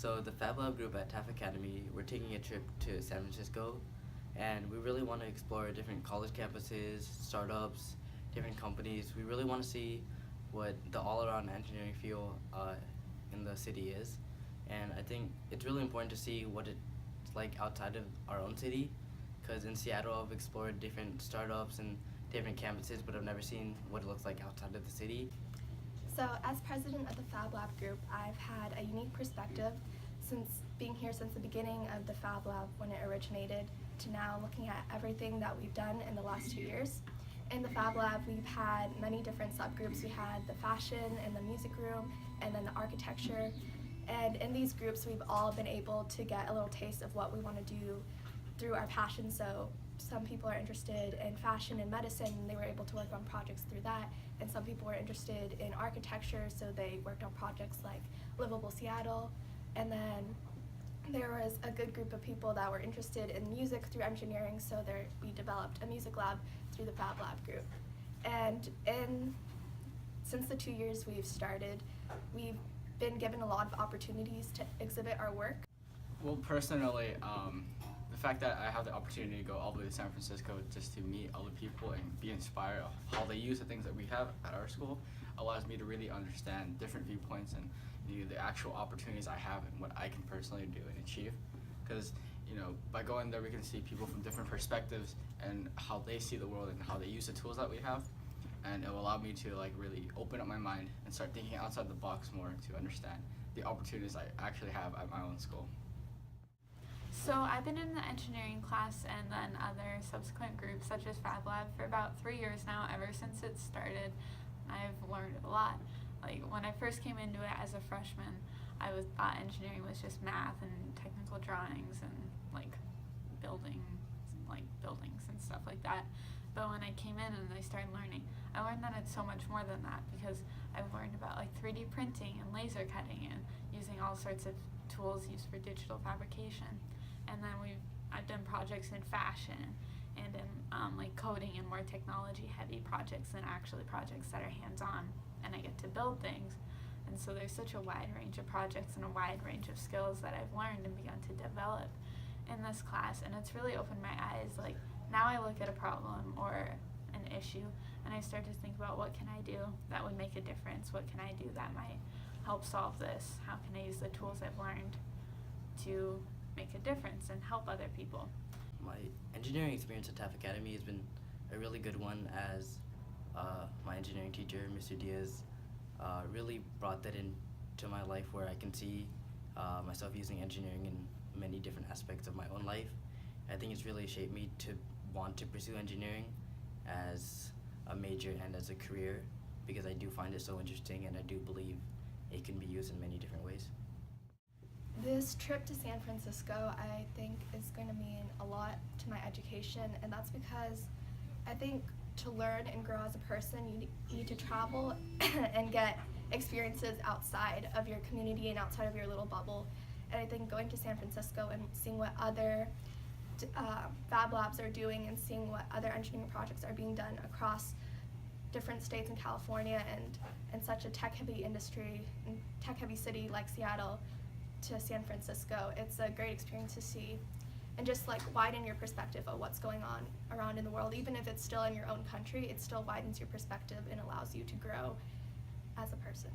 So the Fab Lab group at TAFA Academy, we're taking a trip to San Francisco, and we really want to explore different college campuses, startups, different companies. We really want to see what the all-around engineering field in the city is, and I think it's really important to see what it's like outside of our own city, because in Seattle I've explored different startups and different campuses, but I've never seen what it looks like outside of the city. So as president of the Fab Lab group, I've had a unique perspective since being here since the beginning of the Fab Lab when it originated to now looking at everything that we've done in the last 2 years. In the Fab Lab, we've had many different subgroups. We had the fashion and the music room and then the architecture. And in these groups, we've all been able to get a little taste of what we want to do through our passion. So some people are interested in fashion and medicine, and they were able to work on projects through that. And some people were interested in architecture, so they worked on projects like Livable Seattle. And then there was a good group of people that were interested in music through engineering, so we developed a music lab through the Fab Lab group. And since the 2 years we've started, we've been given a lot of opportunities to exhibit our work. Well, personally, the fact that I have the opportunity to go all the way to San Francisco just to meet other people and be inspired of how they use the things that we have at our school allows me to really understand different viewpoints and the actual opportunities I have and what I can personally do and achieve. Because by going there we can see people from different perspectives and how they see the world and how they use the tools that we have, and it will allow me to really open up my mind and start thinking outside the box more to understand the opportunities I actually have at my own school. So I've been in the engineering class and then other subsequent groups such as Fab Lab for about 3 years now. Ever since it started, I've learned a lot. Like when I first came into it as a freshman, I thought engineering was just math and technical drawings and buildings and stuff like that. But when I came in and I started learning, I learned that it's so much more than that, because I've learned about 3D printing and laser cutting and using all sorts of tools used for digital fabrication. And then I've done projects in fashion and in coding and more technology heavy projects than actually projects that are hands-on, and I get to build things. And so there's such a wide range of projects and a wide range of skills that I've learned and begun to develop in this class, and it's really opened my eyes. Now I look at a problem or an issue and I start to think about, what can I do that would make a difference? What can I do that might help solve this? How can I use the tools I've learned to make a difference and help other people? My engineering experience at TAFA Academy has been a really good one, as my engineering teacher, Mr. Diaz, really brought that into my life, where I can see myself using engineering in many different aspects of my own life. I think it's really shaped me to want to pursue engineering as a major and as a career, because I do find it so interesting and I do believe it can be used in many different ways. This trip to San Francisco, I think, is going to mean a lot to my education, and that's because I think to learn and grow as a person, you need to travel and get experiences outside of your community and outside of your little bubble. And I think going to San Francisco and seeing what other Fab Labs are doing and seeing what other engineering projects are being done across different states in California and such a tech-heavy industry, and tech-heavy city like Seattle, to San Francisco, it's a great experience to see and just widen your perspective of what's going on around in the world. Even if it's still in your own country, it still widens your perspective and allows you to grow as a person.